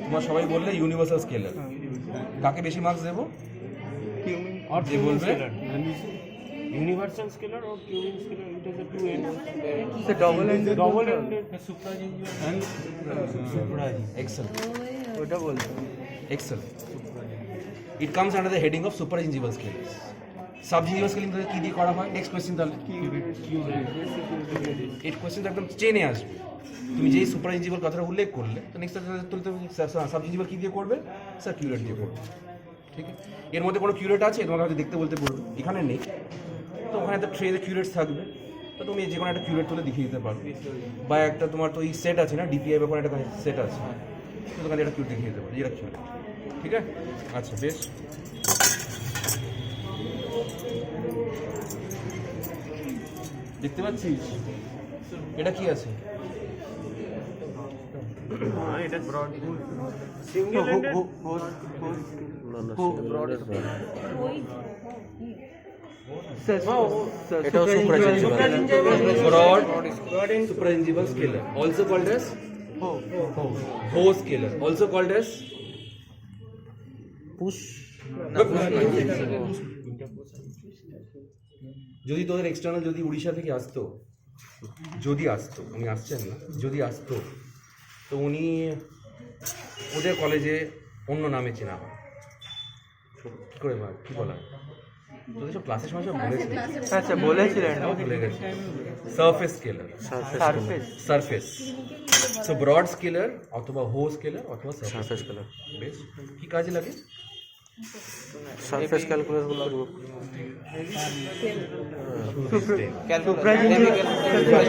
তোমরা সবাই বললে ইউনিভার্সাল স্কেলার, কাকে বেশি মার্কস দেবো? और যে বলবে universal scalar or cubic scalar, it has a two ends. So double-ended. And axle, ওটা বলছো। Axle. It comes under the heading of supragingival scalers. Subgingival scaling কি দিয়ে করা হয়? নেক্সট কোয়েশ্চেন তাহলে। এই কোয়েশ্চেন একদম চেনে আসবে। তুমি যেই সুপারজিঞ্জিভাল কথাটা উল্লেখ করলে, তো নেক্সট তুমি সাবজিঞ্জিভাল কি দিয়ে করবে? স্যার কিউরেট দিয়ে করবে। ঠিক আছে, এর মধ্যে কোনো কিউরেট আছে তোমাকে হয়তো দেখতে বলতে বলবে, এখানে নেই, তো ওখানে একটা ট্রেতে কিউরেটস থাকবে, তো তুমি যে কোনো একটা কিউরেট তুলে দেখিয়ে দিতে পারো, বা একটা তোমার তো এই সেট আছে না, ডিপিআই বা কোনো একটা সেট আছে, তো তোমাকে একটা কিউরেট দেখিয়ে দিতে পারো, যেটা কিউরেট। ঠিক আছে, আচ্ছা বেশ। দেখতে পাচ্ছিস এটা কি আছে? single ended. এটাও Broad supragingival scalar, also called as hoe scalar, also called as push. যদি তোদের এক্সটার্নাল যদি উড়িষ্যা থেকে আসতো, যদি আসতো, উনি আসছেন না, যদি আসতো, তো উনি ওদের কলেজে অন্য নামে চেনা হয়। কী করে ভাব, কী বলা হয়? তোদের সব ক্লাসের সময় সব বলেছিলেন। আচ্ছা বলেছিলেন ভুলে গেছি। Surface scaler, surface. So broad scaler অথবা হো স্কেলার অথবা সারফেস স্কেলার। বেশ, কি কাজে লাগে? সারফেস ক্যালকুলাস বলা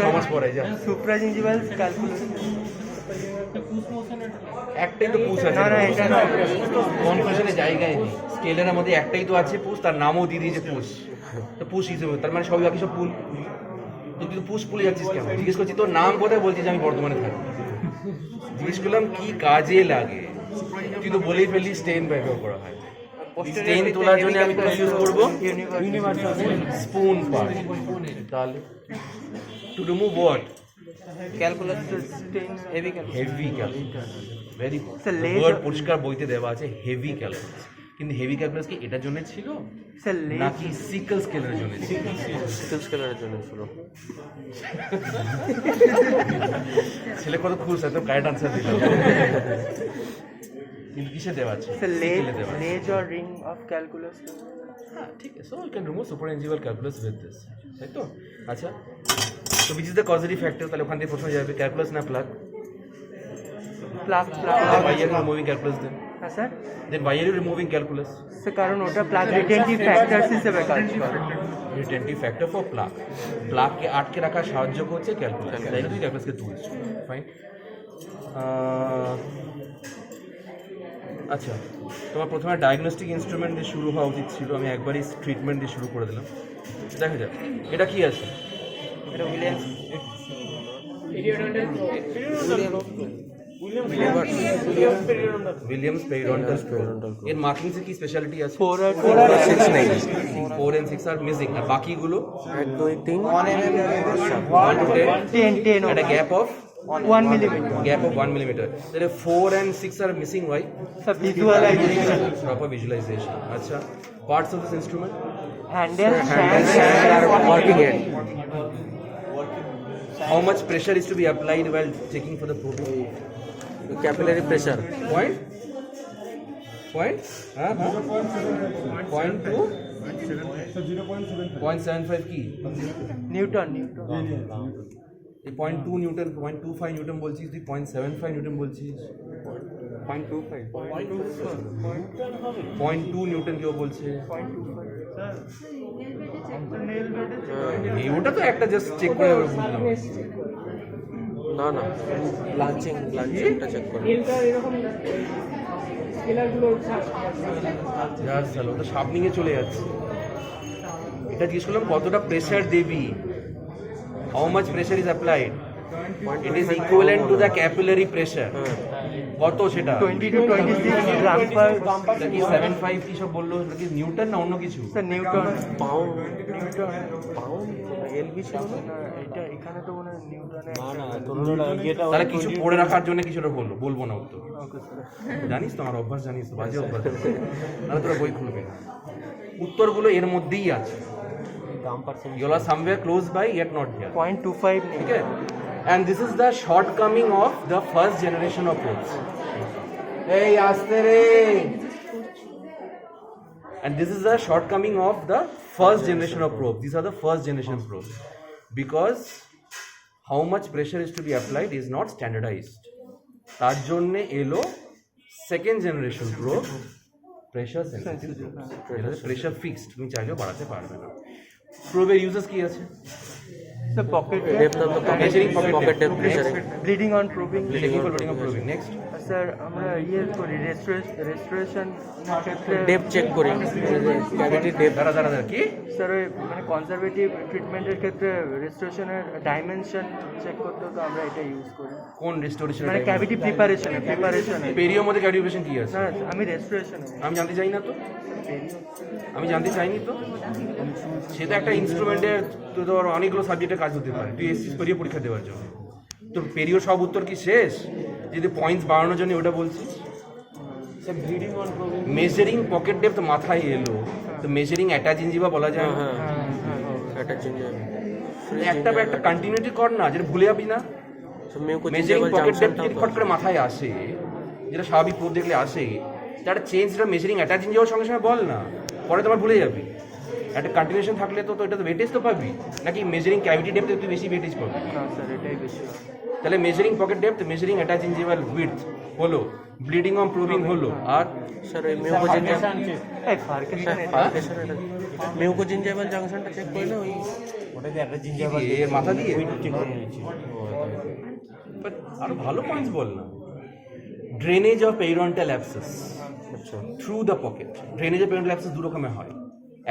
সমাজ পড়াই যা সুপ্রাজিঞ্জিভাল ক্যালকুলাস। একটাই তো পুশ আছে, কনফিউশনের জায়গায় নেই। স্কেলের মধ্যে একটাই তো আছে পুশ, তার নামও দিয়ে দিয়েছে পুশ, তো পুশ হিসেবে, তার মানে সবই বাকি সব পুল। তুই তো পুশ পুলে যাচ্ছিস কেন? জিজ্ঞেস করছি তোর নাম কোথায়, বলছিস আমি বর্ধমানে থাকি। জিজ্ঞেস করলাম কি কাজে লাগে, তুই তো বলেই ফেললি স্টেন ব্যবহার করা হয়। স্টেন তোলার জন্য আমি তো ইউজ করবো স্পুন পার্ট। তাহলে to remove what? Calculus heavy heavy calculus. Very word পরিষ্কার বইতে দেওয়া আছে হেভি ক্যালকুলাস। কিন্তু হেভি ক্যালকুলাস কি এটার জন্য ছিল নাকি সিকল স্কেলের জন্য? সিকল স্কেলারের জন্য ছিল। ছেলে কত খুশ, একদম কারেক্ট আনসার দিল। কিন্তু কিসে দেওয়া আছে? লেজ অর রিং অফ ক্যালকুলাস। হ্যাঁ ঠিক আছে, so you can remove supragingival calculus with this, তাই তো? আচ্ছা, তো which is the causative factor? তাহলে ওখান থেকে প্রথমে যাবে ক্যালকুলাস না plug? Plug. Why are you removing calculus then? হ্যাঁ sir. Then why are you removing calculus? Sir কারণ ওটা প্লাগ রিটেনটিভ ফ্যাক্টরস হিসেবে কাজ করে। রিটেনটিভ ফ্যাক্টর ফর প্লাগ, প্লাগকে আটকে রাখা সাহায্য করছে ক্যালকুলাস, তাই না? তুই ক্যালকুলাসকে তুলছো, ফাইন। আচ্ছা, তোমার প্রথমে ডায়াগনস্টিক ইনস্ট্রুমেন্ট দিয়ে শুরু হওয়া উচিত ছিল, আমি একবারই ট্রিটমেন্ট দিয়ে শুরু করে দিলাম। দেখা যাক এটা কি আছে। এটা উইলিয়ামস উইলিয়ামস পেরিডন্টাল স্ক্রোল। এর মার্কিংস এর কি স্পেশালিটি আছে? 4 আর 6 নেই। 4 and 6 আর মিসিং, আর বাকিগুলো 1 2 3 10 একটা gap of 1 millimetre. gap of 1 millimeter. There are 4 and 6 are missing. Why? সব visualization. Proper visualization. Acha. Parts of this instrument. Handle আর working head. How much pressure is to be applied while checking for the probe? Capillary pressure. Point? Point? Point 2? 0.75 কি? Newton. এই 0.2 Newton, 0.25 Newton বলছিস, তুই 0.75 Newton বলছিস। 0.25 0.2 Newton কেউ বলছে। ওটা তো একটা জাস্ট চেক করে বুঝলাম। না লাঞ্চিংটা চেক করো। যার সাল ওটা শার্পনিংয়ে চলে যাচ্ছে। এটা জিজ্ঞেস করলাম কতটা প্রেসার দেবি, how much pressure is applied, it is equivalent to the capillary pressure, কত সেটা 20 to 26 গ্রাম পার এটা কি 75 কি সব বললো, এটা কি নিউটন না অন্য কিছু? Sir Newton pound Newton pound LB ছিল না? না এটা এখানে তো মনে হয় নিউটনে না না তোর হলো ইয়েটা তাহলে কিছু পড়ে রাখার জন্য কিছুটা বললো, বলবো না উত্তর। ওকে স্যার জানিস তো আমার অভ্যাস, জানিস তো বাজে অভ্যাস, তাহলে তোরা বই খুলবে না। উত্তরগুলো এর মধ্যেই আছে, দাম percent you are somewhere close by yet not here, 0.25 ঠিক আছে? And this is the shortcoming of the first generation of probes. Hey, aste re. And this is the shortcoming of the first generation of probes. These are the first generation probes because how much pressure is to be applied is not standardized. তার জন্য এলো second generation probe, pressure sensitive probe, pressure fixed, তুমি চাইলেও বাড়াতে পারবে না। প্রোবের uses কি আছে? Sir pocket depth of the Measuring pocket depth, measuring bleeding on proving Bleeding or probing. Next, sir আমরা করি রেস্টোরেশন ক্ষেত্রে ডেপ চেক করি ক্যাভিটি ডেপ দাঁড়া কি? স্যার ওই মানে কনজারভেটিভ ট্রিটমেন্টের ক্ষেত্রে রেস্টোরেশনের ডাইমেনশন চেক করতে তো আমরা এটা ইউজ করি, কোন রেস্টোরেশন? মানে ক্যাভিটি প্রিপারেশনে পেরিওর মধ্যে ক্যাভিটেশন কি আছে? না আমি রেস্টোরেশনে আমি জানতে চাই না তো, আমি জানতে চাইনি তো। সেটা একটা ইনস্ট্রুমেন্টের, তো তোর অনেকগুলো সাবজেক্টের কাজ হতে পারে, তুই এসছিস পেরিও পরীক্ষা দেওয়ার জন্য, তো পেরিও সব উত্তর কি শেষ? যদি পয়েন্টস বাড়ানোর জন্য ওটা বলছিস। Sir bleeding on problem measuring pocket depth মাথায় এলো, তো মেজারিং অ্যাটাচিঞ্জিবা বলা যায় না? এটা চেঞ্জ হবে একটা কন্টিনিউটি কর না, যেটা ভুলে যাবি না। মেজারিং পকেট ডেপথ যদি ফট করে মাথায় আসে, যেটা স্বাভাবিক প্রোব দেখলে আসে, একটা চেঞ্জটা মেজারিং অ্যাটাচিং যাওয়ার সঙ্গে সঙ্গে বল না, পরে তোমার ভুলে যাবি। একটা কন্টিনিউশন থাকলে তো এটা তো ওয়েটেজ তো পাবি, নাকি মেজারিং ক্যাভিটি ডেপথে তুই বেশি ওয়েটেজ পাবি? না স্যার এটাই বেশি তাহলে measuring pocket depth, measuring attached gingival width হলো, ব্লিডিং অন প্রুভিং হলো, আর স্যার ওই মিউকোজিঞ্জাইভাল এই ফার্কেশন মিউকোজিঞ্জাইভাল জাংশনটা চেক করলে ওই ওটাতে একটা জিঞ্জাইভাল এর মাথা দিয়ে চেক করে নিয়েছি। বাট আরো ভালো পয়েন্টস বল না। ড্রেনেজ অফ পেরিডন্টাল অ্যাবসেস আচ্ছা through the pocket. Drainage of periodontal abscess দু রকমের হয়,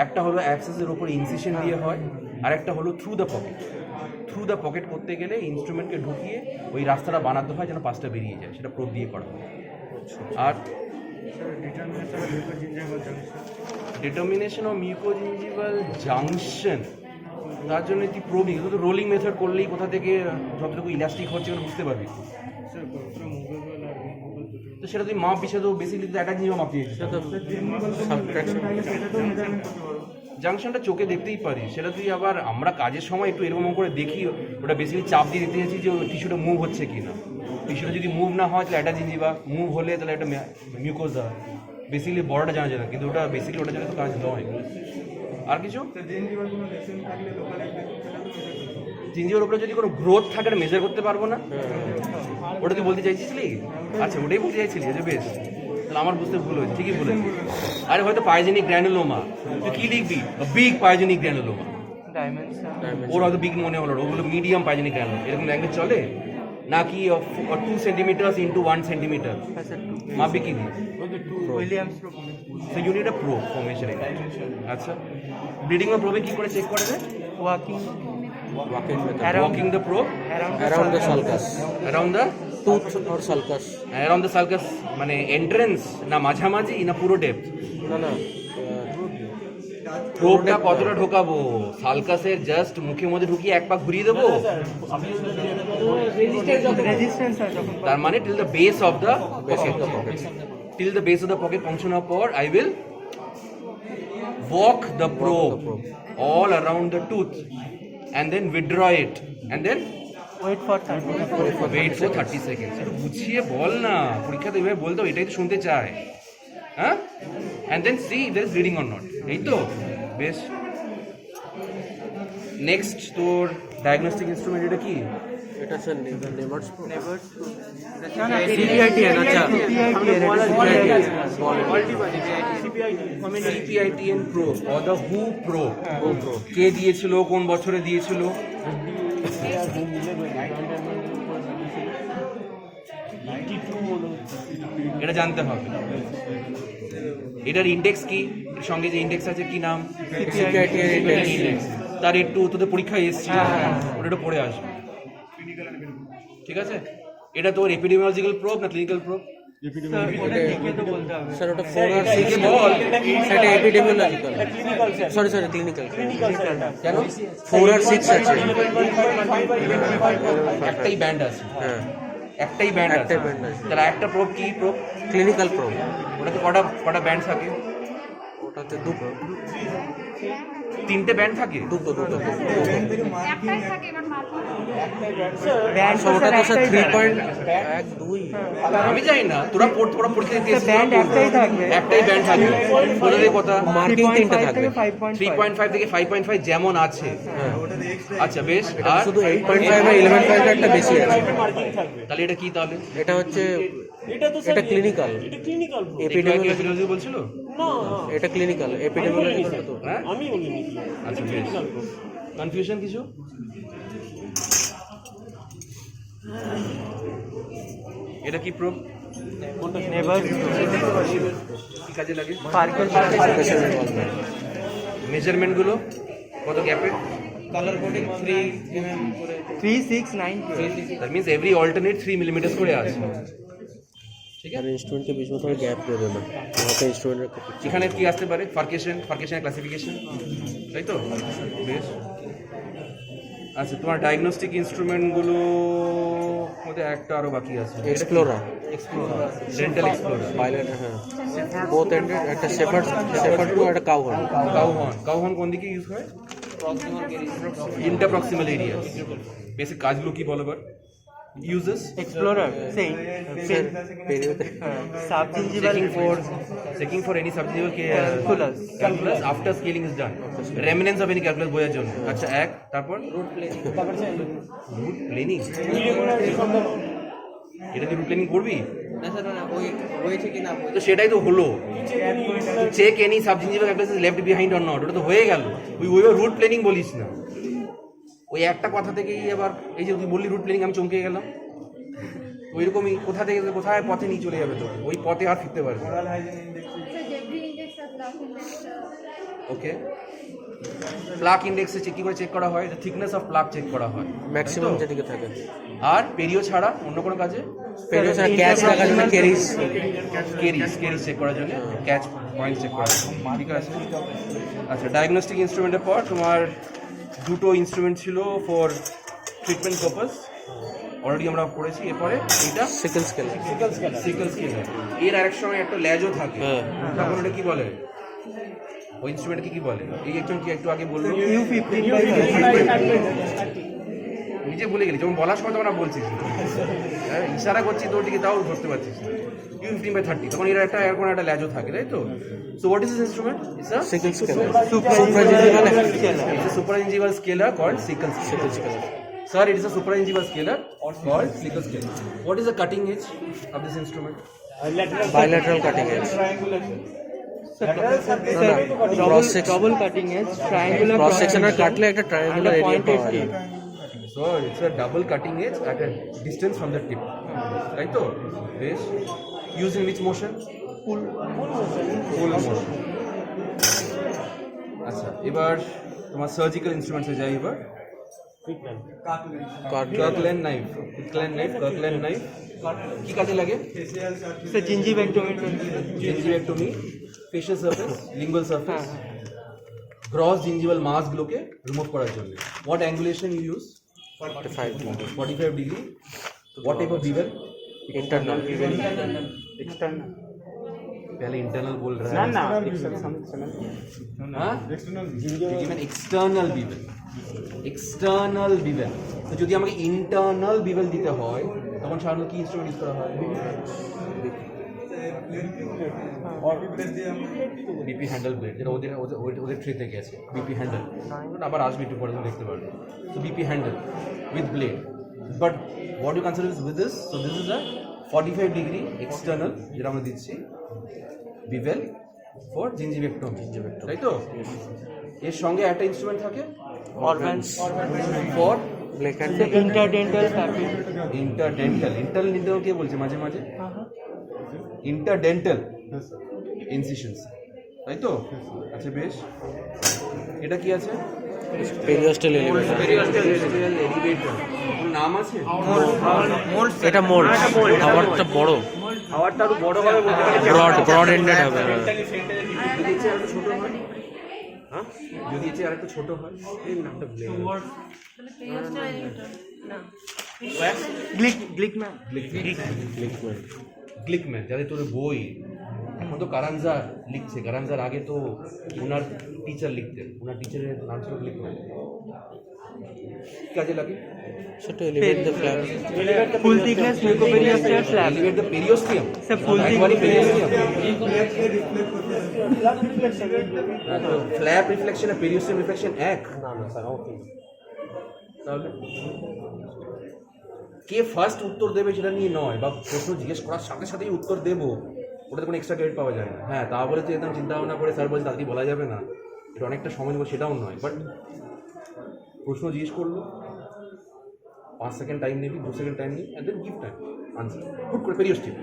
একটা হলো অ্যাবসেসের উপর ইনসিশন দিয়ে হয়, আর একটা হলো through the pocket. Through the pocket করতে গেলে ইনস্ট্রুমেন্টকে ঢুকিয়ে ওই রাস্তাটা বানাতে হয় যেন পাঁচটা বেরিয়ে যায়, সেটা প্রোব দিয়ে করা হয়। আর ডিটারমিনেশন অফ মিউকোজিঞ্জিভাল জাংশন, তার জন্য তুই প্রোবিং, তো রোলিং মেথড করলেই কোথা থেকে যতটুকু ইলাস্টিক হচ্ছে ওটা বুঝতে পারবি। তো সেটা তুই মাপ বিষয় তো বেসিক্যালি তো একটা জিনিস মাপ দিয়েছিস, সেটা তো সাবট্রাকশন জাংশনটা চোখে দেখতেই পারি, সেটা তুই আবার আমরা কাজের সময় একটু এরকম করে দেখি, ওটা বেসিক্যালি চাপ দিয়ে দেখতে চাইছি যে টিস্যুটা মুভ হচ্ছে কি না। টিস্যুটা যদি মুভ না হয় তাহলে একটা জিঞ্জিবা, মুভ হলে তাহলে একটা মিউকোজা, বেসিক্যালি বড়টা জানা যায় না, কিন্তু ওটা বেসিক্যালি ওটা জন্য তো কাজ নয়। আর কিছু জিঞ্জিবার উপরে যদি কোনো গ্রোথ থাকে এটা মেজার করতে পারবো না, ওটা তুই বলতে চাইছিলি? আচ্ছা ওটাই বলতে চাইছিলি, যে বেশ, তাহলে আমার বুঝতে ভুল হয়েছে, ঠিকই বলেছি। আরে হয়তো পাইজেনিক গ্র্যানুলোমা, তুই কি লিখবি? বিগ পাইজেনিক গ্র্যানুলোমা, ডাইমেনশন ওর হয়তো বিগ মনে হলো, ওগুলো মিডিয়াম পাইজেনিক গ্র্যানুলোমা, এরকম ল্যাঙ্গুয়েজ চলে নাকি? 2 সেন্টিমিটার ইন্টু 1 সেন্টিমিটার মাপবি কি দিয়ে? Williams so you need a probe for measuring. আচ্ছা, ব্লিডিং বা প্রোবে কি করে চেক করে দেয়? Walking walking the probe around the sulcus around the tooth or sulcus around the sulcus, মানে এন্ট্রেন্স না মাঝামাঝি না পুরো ডেপথ? না না প্রোবটা কতটা ঢোকাবো? সালকাসের জাস্ট মুখের মধ্যে ঢুকিয়ে এক পা ঘুরিয়ে দেবো, রেজিস্ট্যান্স আছে যখন তার মানে till the base of the pocket, till the base of the pocket পৌঁছানোর পর I will walk the probe all around the tooth and then withdraw it and then wait for 30 wait for 30 seconds. একটু বুঝিয়ে বল না, পরীক্ষাতে এভাবে বলতো, এটাই তো শুনতে চায়। হ্যাঁ, and then see if there is bleeding or not, এই তো বেশ। নেক্সট তোর ডায়াগনস্টিক ইনস্ট্রুমেন্ট এটা কি? এটা স্যার নেভার্স নেভার CPIT है ना? अच्छा CPITN probe or the WHO probe, কে দিয়েছিল, কোন বছরে দিয়েছিল? এটা জানতে হবে। এটার ইন্ডেক্স কি, এর সঙ্গে যে ইন্ডেক্স আছে কি নাম? CPIT index. তার একটু তোদের পরীক্ষায় এসছে, ওটা একটু পড়ে আসবে, ঠিক আছে? এটা তোর এপিডেমিওলজিক্যাল প্রোব না ক্লিনিক্যাল প্রোব? ওটা দেখে তো বলতে হবে। স্যার ওটা 4 আর 6 বল, সেটা এপিডেমিওলজিক্যাল, সরি ক্লিনিক্যাল, কেন 4 আর 6 আছে। একটাই ব্যান্ড আছে, হ্যাঁ, একটাই ব্যান্ড আছে, একটাই band আছে। তাহলে একটা প্রোব কি প্রোব? ক্লিনিক্যাল প্রো, ওটাতে কটা কটা ব্যান্ড থাকে? ওটাতে দুটো তিনটে ব্যান্ড থাকে। দুটো একটাই থাকে এবার মাত্র ব্যান্ড আচ্ছা, ওটা তো স্যার 3.12। আমি জানি না, তোরা পরীক্ষা দিতে এসেছিস, ব্যান্ড একটাই থাকবে। একটাই ব্যান্ড থাকবে। তোদের কথা মার্কিং তিনটে 3.5 থাকবে। থেকে 5.5 3.5 থেকে 5.5 যেমন আছে। হ্যাঁ, আচ্ছা বেশ, এটা আর শুধু 8.5 আর 11.5 একটা বেশি আছে। তাহলে এটা কি তাহলে? এটা হচ্ছে এটা তো এটা ক্লিনিক্যাল, এটা ক্লিনিক্যাল এপিডেমিওলজি, এপিডেমিওলজি বলছিল? না এটা ক্লিনিক্যাল, এপিডেমিওলজি তো। হ্যাঁ আমি বলিনি। আচ্ছা বেশ, কনফিউশন কিছু? এটা কি প্রোব? নেভার কি কাজে লাগে? পার্কেল মেজারমেন্ট গুলো কত গ্যাপে? 369 that means every alternate 3 millimetre করে আছে। ঠিক আর আছে, ইনস্ট্রুমেন্টকে বেশ মতো গ্যাপ দেবে না, আমাকে ইনস্ট্রুমেন্টের এখানে কি আসতে পারে? ফার্কেশন ক্লাসিফিকেশন, তাই তো? বেশ, আচ্ছা তোমার ডায়াগনস্টিক ইনস্ট্রুমেন্টগুলো মধ্যে একটা আরো বাকি আছে, এক্সপ্লোরার, ডেন্টাল এক্সপ্লোরার, পাইলট, হ্যাঁ, বোথ এন্ডেড, একটা শেপার্ড টু, একটা কাউহর্ন। কাউহর্ন কোন দিকে ইউজ হয়? ইন্টারপ্রক্সিমাল এরিয়া। বেসিক কাজগুলো কি বলো এবার? ইউজেস এক্সপ্লোরার সেই পেরিওতে সাবজিঞ্জিভাল checking for any subdivisional Calculus. after scaling is done, remnants of any calculus বোঝার জন্য। আচ্ছা এক, তারপর রুট প্লেনিং, এটা কি রুট প্লেনিং করবি? তো সেটাই তো হলো, check any subgingival calculus is left behind or not, ওটা তো হয়ে গেল। ওই রুট প্লেনিং বলিস না, ওই একটা কথা থেকেই আবার এই যে তুই বললি রুট প্লেনিং, আমি চমকে গেলাম। ওইরকমই কোথা থেকে কোথায় পথে নিয়ে চলে যাবে, তো ওই পথে আর ফিরতে পারবে। ডেব্রি ইন্ডেক্স আর প্লাক ইন্ডেক্স ওকে, প্লাক ইন্ডেক্সে কি করে চেক করা হয়? থিকনেস অফ প্লাক চেক করা হয় ম্যাক্সিমাম যেদিকে থাকে। আর পেরিও ছাড়া অন্য কোনো কাজে? পেরিও ছাড়া ক্যাচ লাগার জন্য কেরিস চেক করার জন্য, ক্যাচ পয়েন্ট চেক করার জন্য, ঠিক আছে। আচ্ছা ডায়াগনস্টিক ইনস্ট্রুমেন্টের পর তোমার দুটো ইনস্ট্রুমেন্ট ছিল ফর ট্রিটমেন্ট পারপাস, অলরেডি আমরা পড়েছি। এরপরে এটা সিকেল স্কেল, সিকল স্কেল, এর আরেক সময় একটা ল্যাজও থাকে, হ্যাঁ। তখন ওটা কি বলে? ওই ইনস্ট্রুমেন্টকে কি বলে? এই একজন কি একটু আগে বললো, নিজে বলে গেলি, যখন বলার সময় তখন আর বলছিস না। হ্যাঁ, ইশারা করছি তোর দিকে, তাও ধরতে পারছিস না। U15/30, তখন এর একটা এরকম একটা ল্যাজও থাকে, তাই তো? So what is this instrument? It's a sickle scale, supragingival scaler called sickle scale. Sir, it is a supragingival scaler called sickle scale. What is the cutting edge of this instrument? Bilateral cutting edge, cross section, double cutting edge, triangular cross sectional কাটলে একটা triangular area পাওয়া যায়। So it's a double cutting edge at a distance from the tip. Right? So, this used in which motion? Full motion. আচ্ছা, এবার তোমার surgical ইনস্ট্রুমেন্টসে যাই। এবার Kirkland knife, কি কাজে লাগে? Gingivectomy, facial surface, lingual surface, gross gingival মাসগুলোকে remove করার জন্য। What angulation you use? 45 degree. What type of bevel? Internal, पहले इंटरनल बोल रहा है ना, एक्सटर्नल বিভেল। তো যদি আমাকে ইন্টারনাল বিভেল দিতে হয় তখন সাধারণত কি ইনস্ট্রুমেন্ট ইউজ করা হয়? বিপি হ্যান্ডেল ব্লেড, যেটা ওদের ট্রে থেকে আছে, বিপি হ্যান্ডেল। আবার আসবে একটু পরে, তুমি দেখতে পারবে। তো BP handle with blade, but what you consider with this? So this is a 45 degree external, যেটা আমরা দিচ্ছি বিভেল ফর জিঞ্জিভেক্টমি, তাই তো? এর সঙ্গে একটা ইনস্ট্রুমেন্ট থাকে অরগানস ফর ব্লেক অ্যান্ড ইন্টারডেন্টাল ইন্টারডেন্টাল কে বলছে মাঝে মাঝে? ইন্টারডেন্টাল ইনসিশনস, তাই তো? আচ্ছা বেশ, এটা কি আছে? পেরিওস্টাল এলিভেটর, এলিভেটর নাম আছে? এটা মোল্ড, খাবারটা বড়। হাওয়ারটা আরো বড় হবে বলতে পারি ব্রড এন্ডেড হবে। যদি এর চেয়ে আরেকটু ছোট হয়, হ্যাঁ যদি এর চেয়ে আরেকটু ছোট হয়, এই নামটা ভুলে গেলাম। গ্লিকম্যান গ্লিকম্যান, যাদের তোর বই এখন তো কারানজার লিখছে, কারানজার আগে তো ওনার টিচার লিখতেন, ওনার টিচারের নাম ছিল গ্লিকম্যান। কাজে লাগে সেটা elevate the flap. Full thickness mucoperiosteal flap. Elevate the periosteum, sir full একবারই থিকনেস পেরিওস্টিয়াম। ফ্ল্যাপ রিফ্লেকশন আর পেরিওস্টিয়াম রিফ্লেকশন এক না না স্যার ওকে তাহলে কে ফার্স্ট উত্তর দেবে সেটা নিয়ে নয়, বা প্রশ্ন জিজ্ঞেস করার সাথে সাথেই উত্তর দেবো, ওটাতে কোনো এক্সট্রা ক্রেডিট পাওয়া যায় না। হ্যাঁ তা বলে তো একদম চিন্তা ভাবনা করে স্যার বলছে তাড়াতাড়ি বলা যাবে না, এটা অনেকটা সময় দেবো সেটাও নয়। বাট প্রশ্ন জিজ্ঞেস করলো, 5 সেকেন্ড টাইম নিবি, 2 সেকেন্ড টাইম নিবি, and then give time answer হুট করে পেরিওস্টিয়াম।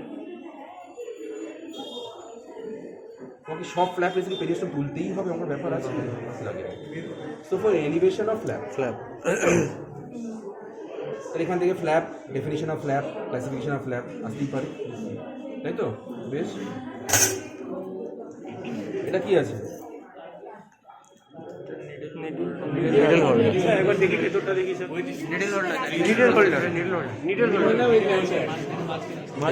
তোমাকে সব ফ্ল্যাপ রেসিপি পেরিওস্টিয়াম তুলতেই হবে, আমার ব্যাপার আছে লাগে। So for elevation of flap, তাহলে এখান থেকে flap, definition of flap, classification of flap আসতেই পারে, তাই তো? বেশ, এটা কি আছে? Needle holder. স্যার একবার দেখি ভেতরটা দেখি sir needle holder needle holder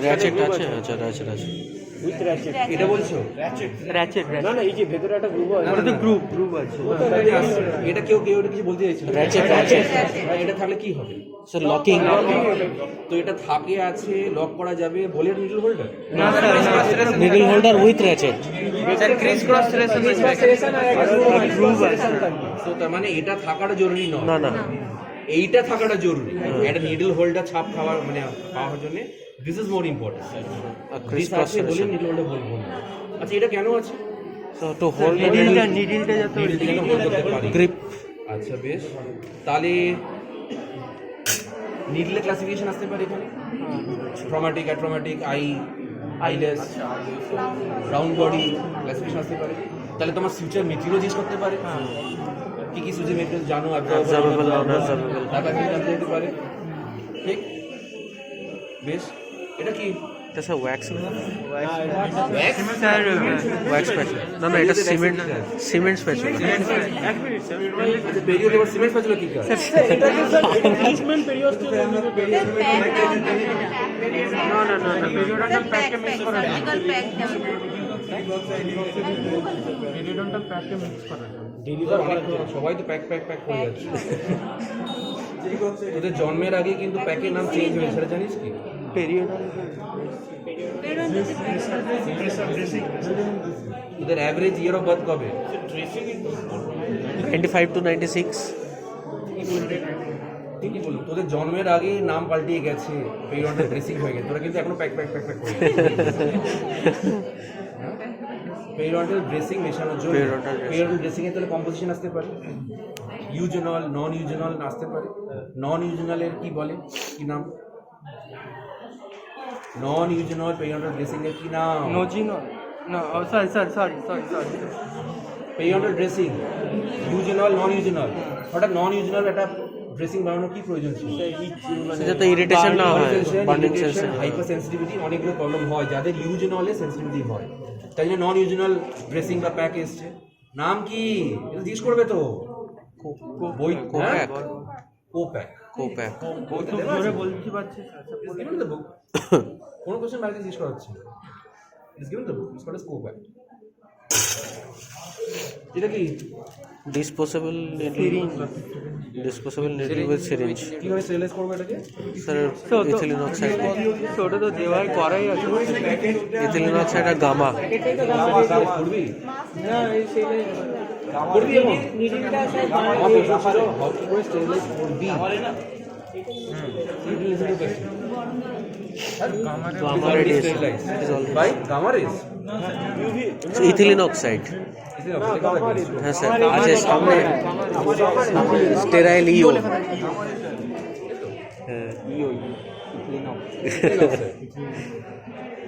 ratchet আছে, আচ্ছা র্যাচেট আছে। উইথ র্যাচেট এটা বলছো? র্যাচেট না না এই যে ভেতরে একটা গ্রুপ আছে ওটা তো গ্রুপ আছে। এটা কেউ এটা কিছু বলতে চাইছিল? র্যাচেট এটা থাকলে কি হবে? Sir locking. তো এটা থাকে আছে, লক করা যাবে, বলে নিডল হোল্ডার? না sir needle holder with ratchet. Sir Chris cross group আছে। তো তার মানে এটা থাকাটা জরুরি নয়, না না এইটা থাকাটা জরুরি। একটা নিডল হোল্ডার ছাপ খাওয়ার মানে পাওয়ার জন্য this is more important. Chris this cross আছে বলে নিডল হোল্ডার বলবো না। আচ্ছা এটা কেন আছে? সো টু হোল্ড নিডলটা যাতে নিডলটা যেন hold করতে পারি। গ্রিপ। আচ্ছা বেশ, তাহলে নিডলের ক্লাসিফিকেশন আসতে পারে এখানে, ট্রমাটিক, অ্যাট্রমাটিক, আইলেস, রাউন্ড বডি ক্লাসিফিকেশন আসতে পারে। তাহলে তোমার ফিউচার মেটেরিয়াল জিজ্ঞেস করতে পারে, কি কি ফিউচার মেটেরিয়াল জানো, Observable, unobservable। টাকা দিয়ে জানতে যেতে পারে, ঠিক? বেশ, এটা কি? এটা স্যার ওয়্যাক্স না? Wax? Sir wax spatula. না না এটা সিমেন্ট স্প্যাচুলা। এক মিনিট স্যার আচ্ছা পেরিয়ড এবার সিমেন্ট পাচ্ছিল কি কাজ? এটা কি স্যার রিপ্লেসমেন্ট পেরিওস্টিয়াম ডেলিভার অনেক সবাই তো প্যাক করে যাচ্ছে। তোদের জন্মের আগে কিন্তু প্যাকের নাম চেঞ্জ হয়েছে, সেটা জানিস কি? তোদের অ্যাভারেজ ইয়ার অফ বার্থ কবে? 95 to 96। ঠিকই বলুন, তোদের জন্মের আগে নাম পাল্টিয়ে গেছে, পেরিয়ডটা ড্রেসিং হয়ে গেছে, তোরা কিন্তু এখনো প্যাক করে পেরিয়ডাল ড্রেসিং মেশানোর জন্য পেরিয়ডাল ড্রেসিং এর তাহলে কম্পোজিশন আসতে পারে, ইউজেনল, নন ইউজেনল আসতে পারে। নন ইউজেনলের কি বলে, কি নাম? নন ইউজেনল পেরিয়ডাল ড্রেসিং এর কি নাম? নোজিনল। No, oh, sorry. Periodontal dressing, eugenol, non eugenol. হঠাৎ নন ইউজেনল একটা ড্রেসিং বানানোর কি প্রয়োজন ছিল? যাতে ইরিটেশন না হয়, বার্নিং সেন্সেশন। হাইপার সেন্সিটিভিটি অনেকগুলো প্রবলেম হয় যাদের ইউজেনলে সেন্সিটিভিটি হয়, তাই জন্য নন ইউজেনাল ড্রেসিং বা প্যাক এসছে। নাম কি এটা জিজ্ঞেস করবে তো? বই কোপ্যাক। কোপ্যাক জোরে বলতে পারছিস? কোনো কোশ্চেন বাড়িতে জিজ্ঞেস করা হচ্ছে না। It's given the book. It's called as Kopak. এটা কি? Disposable needle with syringe. কিভাবে স্টেরিলাইজ করবো এটাকে? Sir ethylene oxide. ওটা তো দেওয়ার করাই আছে। ইথিলিন অক্সাইড আর গামা। করবি? করবি এবং আমার প্রশ্ন ছিল হাউ টু করে স্টেরিলাইজ করবি। Gamma ray is by gamma rays. Ethylene oxide. হ্যাঁ স্যার আছে সামনে স্টেরাইল ইও। হ্যাঁ ইও।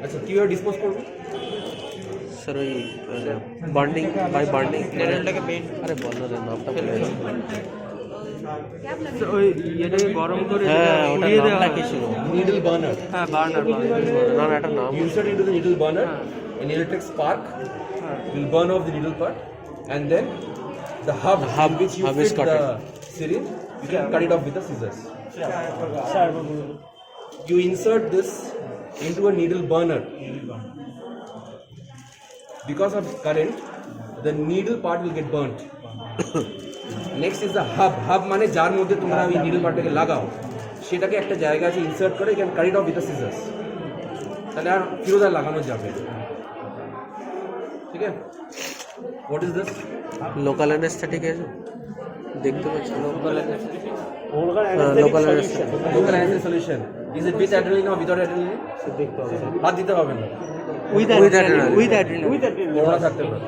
আচ্ছা কিভাবে ডিসপোজ করবো? স্যার ওই বার্নিং, বাই বার্নিং। আরে বল না রে, নামটা বলে গ্যাপ লাগে তো ওই ইয়েটাকে গরম করে হ্যাঁ ওটা পুড়িয়ে দেওয়া নামটা হয়। কি ছিল? Needle burner. হ্যাঁ বার্নার না না একটা নাম You insert into the needle burner, an electric spark will burn off the needle part, and then the hub, hub- in which you hub is fit cut the syringe, you can cut it off with the scissors. You insert this into a needle burner. Because of current, the needle part will get burnt. Next is the hub. Hub মানে যার মধ্যে তোমরা ওই needle partটাকে লাগাও, সেটাকে একটা জায়গা আছে ইনসার্ট করে you can cut it off with the scissors. তাহলে আর ফিরোজ আর লাগানো যাবে না। ঠিক আছে? What is this? Local anesthetic আছে দেখতে পাচ্ছি লোকাল ওরকার local Local anesthetic solution. Is it with adrenaline or without adrenaline? দেখতে হবে হাত দিতে হবে না। With With adrenal adrenaline. With adrenal corona থাকতে পারে।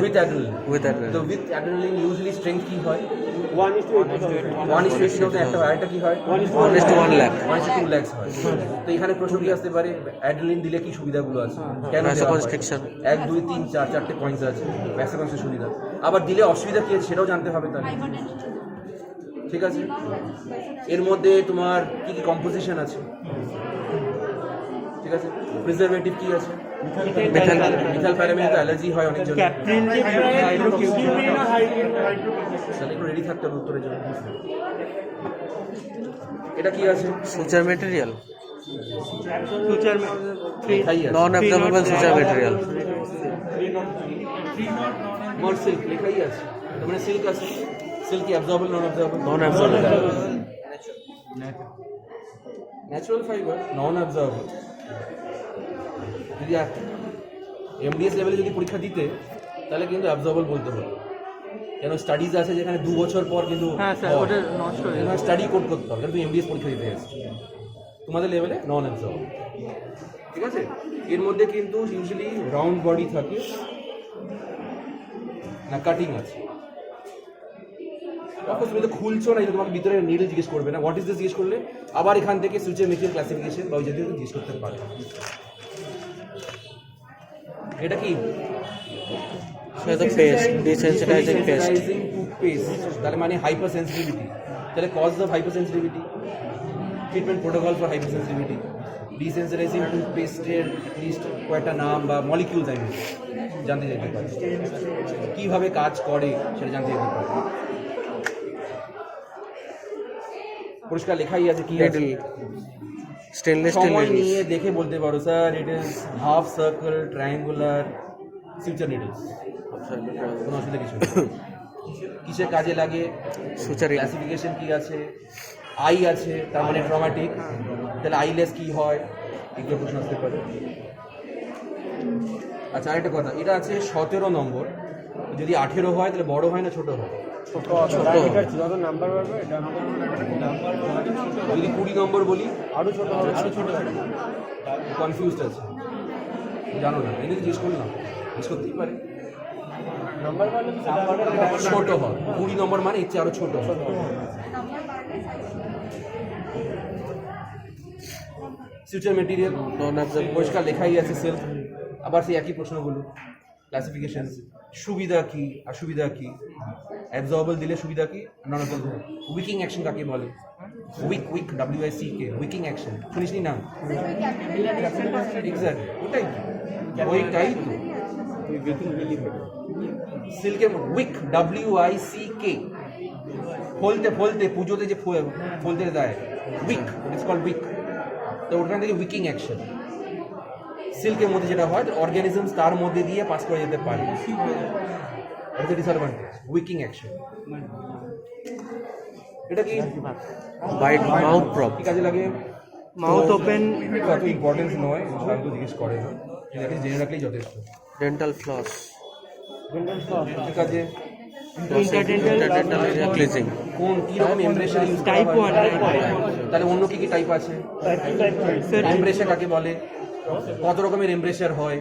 With adrenaline. উইথ তো with adrenaline usually strength কি হয়? 1:8 1:8 হতে একটা হয়, আরেকটা কি হয়? 1:1 lakh 1:2 lakhs হয়। তো এখানে প্রশ্ন কি আসতে পারে, অ্যাড্রিনালিন দিলে কি সুবিধাগুলো আছে, কেন দেওয়া হয়? Vasoconstriction. 1 2 3 4 চারটে পয়েন্টস আছে ভ্যাসোকনস্ট্রিকশন সুবিধা। আবার দিলে অসুবিধা কি আছে সেটাও জানতে হবে তাহলে। ঠিক আছে, এর মধ্যে তোমার কি কি কম্পোজিশন আছে, ঠিক আছে, প্রিজারভেটিভ কি আছে, মেথাল মিথাইল প্যারামিন তো অ্যালার্জি হয় অনেক জনের। ক্যাপ্রিল যে হাইড্রোকিউবিন তাহলে একটু রেডি থাকতে হবে উত্তরের জন্য। এটা কি আছে, সুচার ম্যাটেরিয়াল ফিউচার লেখাই আছে নন অ্যাবজর্বেবল সুচার ম্যাটেরিয়াল মল সিল্ক লেখাই আছে, তার মানে সিল্ক আছে, সিল্ক কি অ্যাবজর্বেবল নন অ্যাবজর্বেবল? নন অ্যাবজর্বেবল ন্যাচারাল ফাইবার নন অ্যাবজর্বেবল। যদি এমডিএস লেভেলে যদি পরীক্ষা দিতে তাহলে কিন্তু অ্যাবজর্বেবল বলতে হবে, কেন স্টাডিজ আছে যেখানে 2 বছর পর কিন্তু হ্যাঁ স্যার ওটা নষ্ট হয়ে যাবে। স্টাডি কোড করতে হবে, কারণ তুমি এমডিএস পরীক্ষা দিতে এসেছো, তোমাদের লেভেলে নন অ্যাবজর্বেবল। ঠিক আছে, এর মধ্যে কিন্তু ইউজুয়ালি রাউন্ড বডি থাকে না কাটিং আছে। অফকোর্স তুমি তো খুলছো না, তোমাকে ভিতরে নিডল জিজ্ঞেস করবে না, হোয়াট ইজ দিস জিজ্ঞেস করলে আবার এখান থেকে সুইচের মেটেরিয়াল ক্লাসিফিকেশন বা ওই জাতীয় জিজ্ঞেস করতে পারে। এটা কি? সেটা তো পেস্ট ডিসেন্সিটাইজিং পেস্ট টুথপেস্ট, তাহলে মানে হাইপার সেন্সিটিভিটি। তাহলে cause of hypersensitivity, treatment protocol for hypersensitivity, desensitizing টুথপেস্টের লিস্ট কয়েকটা নাম বা মলিকিউলস আমি জানতে যেতে পারি, কীভাবে কাজ করে সেটা জানতে যেতে পারি। পরিষ্কার লেখাই আছে কি আছে, নিডল স্টেনলেস স্টিল সময় নিডল নিয়ে দেখে বলতে পারো sir it is half circle, triangular, suture needles, কোনো অসুবিধা কিছু নেই। কিসের কাজে লাগে, সুচার ক্লাসিফিকেশন কি আছে, আই আছে তার মানে ট্রমাটিক, তাহলে আইলেস কি হয়, এগুলো প্রশ্ন আসতে পারে। আচ্ছা আরেকটা কথা, এটা আছে 17 নম্বর, যদি 18 হয় তাহলে বড় হয় না ছোট হয়? যত নাম্বার বাড়বে এটা যদি 20 নম্বর বলি আরো ছোট হবে, কনফিউজড আছে, জানো না, এগুলো জিজ্ঞেস করলাম, জিজ্ঞেস করতেই পারে। নাম্বার বাড়লে ছোট হয় 20 নম্বর মানে ইচ্ছে আরো ছোট হয়। ফিউচার মেটেরিয়াল নন অ্যাবজর্বেবল পরিষ্কার লেখাই আছে সেলফ, আবার সেই একই প্রশ্নগুলো, ক্লাসিফিকেশন, সুবিধা কি অসুবিধা কি, অ্যাবজর্বেবল দিলে সুবিধা কি, নন অ্যাবজর্বেবল, উইকিং অ্যাকশন কাকে বলে, উইক WICK উইকিং অ্যাকশন শুনিসনি নাম? এক্স্যাক্ট ওটাই তো, ওইটাই তো সিল্কের উইক WICK, ফলতে ফলতে পুজোতে যে ফলতে দেয় উইক, ইটস কল্ড উইক, তো ওখান থেকে উইকিং অ্যাকশন। সিল্কের মধ্যে যেটা হয় অর্গানিজমস তার মধ্যে দিয়ে পাস করে যেতে পারে, এটা ডিসঅ্যাডভান্টেজ, উইকিং অ্যাকশন। এটা কি বাইট মাউথ প্রপ কি কাজে লাগে? মাউথ ওপেন এত ইম্পর্টেন্স নয়, শান্ত জিজ্ঞেস করে না, এটাকে জেনে রাখলেই যথেষ্ট। ডেন্টাল ফ্লস ঠিক আছে, ইন্টারডেন্টাল এরিয়া ক্লিজিং কোন কি রকম এমব্রেশার ইউজ করা টাইপ হয়? 1 তাহলে অন্য কি কি টাইপ আছে? এমব্রেশার কাকে বলে, কত রকমের এমব্রেশার হয়,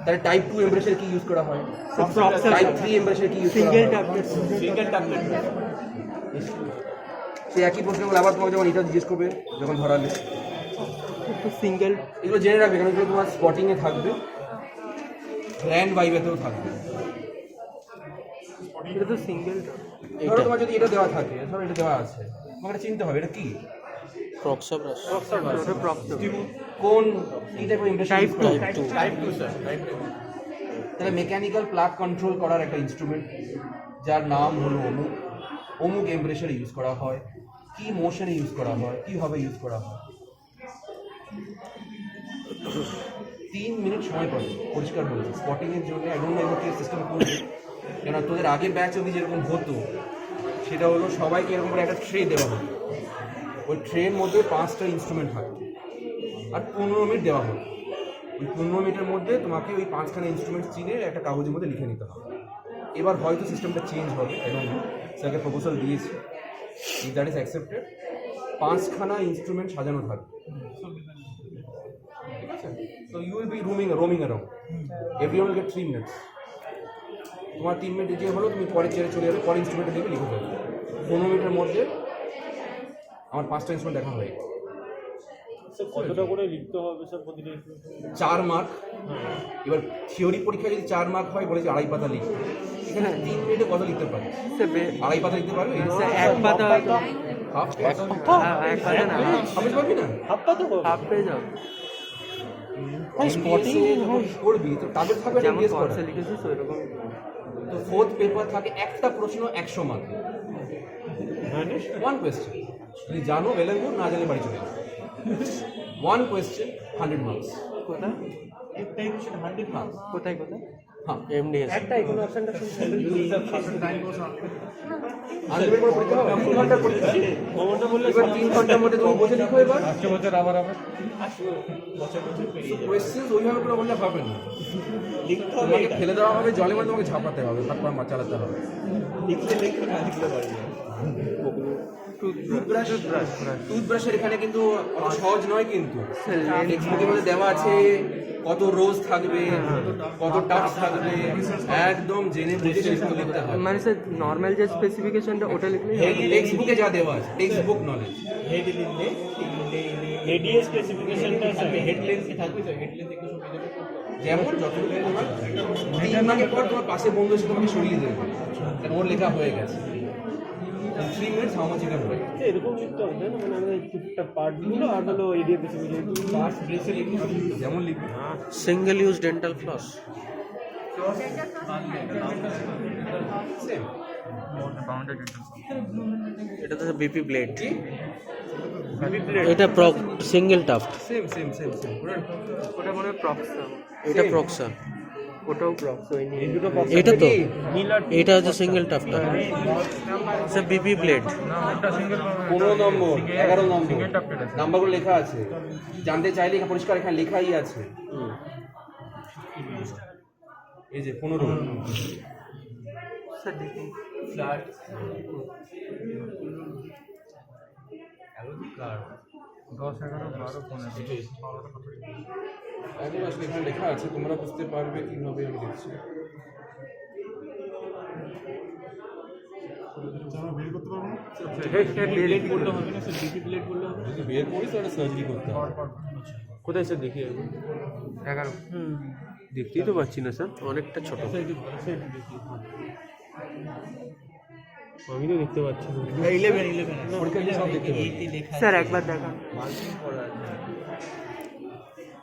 তাহলে টাইপ 2 এমব্রেশার কি ইউজ করা হয়, টাইপ 3 এমব্রেশার কি ইউজ করা সিঙ্গেল হয়? ট্যাবলেট সে একই প্রশ্নগুলো আবার তোমাকে যখন এটা জিজ্ঞেস করবে যখন ধরালে, সিঙ্গেল এগুলো জেনে রাখবে, কারণ এগুলো তোমার স্পটিংয়ে থাকবে, গ্র্যান্ড ভাইভেতেও থাকবে। এটা তো সিঙ্গেল ধরো তোমার যদি এটা দেওয়া থাকে, ধরো এটা দেওয়া আছে, তোমাকে চিনতে হবে এটা কি, প্রক্সা ব্রাশ। ওটা প্রক্স কোন কি টাইপের impression Type two. Type 2 sir, তাহলে মেকানিক্যাল প্লাগ কন্ট্রোল করার একটা ইনস্ট্রুমেন্ট যার নাম হলো অমুক, অমুক এমব্রেশারে ইউজ করা হয়, কি মোশনে ইউজ করা হয়, কিভাবে ইউজ করা হয়। 3 মিনিট সময় পাবে পরিষ্কার বলছি স্পটিং এর জন্য। আই ডোন্ট নো এবার কি সিস্টেম করবে, কেন তোদের আগের ব্যাচ অবধি যেরকম হতো সেটা হলো সবাইকে এরকম করে একটা ট্রে দেওয়া হতো, ওই ট্রের মধ্যে 5টা ইনস্ট্রুমেন্ট থাকতো আর 15 মিনিট দেওয়া হতো। ওই 15 মিনিটের মধ্যে তোমাকে ওই 5খানা ইনস্ট্রুমেন্ট চিনে একটা কাগজের মধ্যে লিখে নিতে হবে। এবার হয়তো সিস্টেমটা চেঞ্জ হবে, এবং স্যারকে প্রপোজাল দিয়েছি, ইফ দ্যাট ইজ অ্যাকসেপ্টেড 5খানা ইনস্ট্রুমেন্ট সাজানো থাকবে, ঠিক আছে? তো you will be roaming around, everyone will get 3 minutes. তোমার 3 মিনিট যে হলো তুমি পরে চেয়ারে চলে যাবে, পরে ইনস্ট্রুমেন্টে লিখে লিখে দেবে। 15 মিনিটের মধ্যে আমার 5টা ইনস্ট্রুমেন্ট দেখা হয়ে গেছে। কতটা করে লিখতে হবে স্যার প্রতিটা? 4 মার্ক। এবার থিওরি পরীক্ষা যদি 4 মার্ক হয়, বলেছে 2.5 পাতা লিখতে। এখানে 3 মিনিটে কত লিখতে পারবে? 2.5 পাতা লিখতে পারবে? এক পাতা হয়তো হাফ এক পাতা না, হাফ পারবি না? হাফ পেজ হবে। স্পটিং করবি তো তাদের থাকবে যেমন জিজ্ঞেস করা। কনসে লিখেছিস ওইরকম। তো 4th পেপার থাকে একটা প্রশ্ন 100 মার্ক, 1 কোয়েশ্চেন। যদি জানো ওয়েল এন্ড গুড, না জানলে বাড়ি চলে যাবে। 1 কোয়েশ্চেন 100 মার্কস। কোথায় একটাই কোয়েশ্চেন 100 মার্কস। কোথায় কোথায় হ্যাঁ, এমডিএস। একটাই কোন অপশনটা আনলিমিটেড করে পড়তে হবে। 3 ঘন্টা পড়তে হবে। এবার 3 ঘন্টার মধ্যে তুমি বসে লিখো। এবার কোয়েশ্চেন ওইভাবে করে বললে হবে না, তোমাকে ফেলে দেওয়া হবে জলে, মানে তোমাকে ঝাঁপাতে হবে, হাত পা চালাতে হবে। টুথব্রাশের এখানে কিন্তু অত সহজ নয়, কিন্তু টেক্সটবুকের মধ্যে দেওয়া আছে কত রোজ থাকবে, কত টাচ থাকবে, একদম জেনে বুঝে সেগুলো লিখতে হবে। মানে স্যার নর্মাল যে স্পেসিফিকেশনটা ওটা লিখলেই হবে। টেক্সটবুকে যা দেওয়া আছে, টেক্সটবুক নলেজ। এডিএস স্পেসিফিকেশনটা হেডলাইন যেমন যতটুকু তোমার 3 মার্কের পর তোমার পাশে বন্ধু এসে তোমাকে সরিয়ে দেবে, কারণ ওর লেখা হয়ে গেছে। 3 মিনিটস হাউ মাচ এটা হয়। এরকম লিখতে হবে না, মানে আমাদের একটা পার্টগুলো আর হলো এডিএস স্পেসিফিকেশন যেমন লিখবি single use dental floss. Same. এটা তো বিপি ব্লেড। কি এটা single tuft. Same same same same. ওটা মনে হয় প্রক্স, এটা প্রক্সা। ওটাও প্রক্স ওই নিয়ে। এটা তো এটা হচ্ছে single tuft. Sir BP blade. 15 নম্বর 11 নম্বর নাম্বারগুলো লেখা আছে, জানতে চাইলে এখানে পরিষ্কার এখানে লেখাই আছে। এই যে 15 স্যার দেখুন এখন আসলে এখানে লেখা আছে, তোমরা বুঝতে পারবে কিভাবে আমি লিখছি। যদি বের করিস তাহলে সার্জারি করতে হবে। কোথায় স্যার দেখি 11 দেখতেই তো পাচ্ছি না স্যার, অনেকটা ছোট। আমি তো দেখতে পাচ্ছি না। পরীক্ষা দিয়ে সব দেখতে পাবি। স্যার একবার দেখান।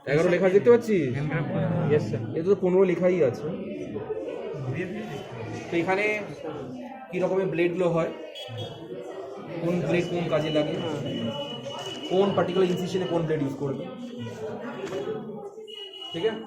11 লেখা দেখতে পাচ্ছিস? ইয়েস স্যার, এটা তো 15 লেখাই আছে। তো এখানে কি রকমের ব্লেডগুলো হয়, কোন ব্লেড কোন কাজে লাগে, কোন পার্টিকুলার ইনসিশনে কোন ব্লেড ইউজ করবে, ঠিক আছে?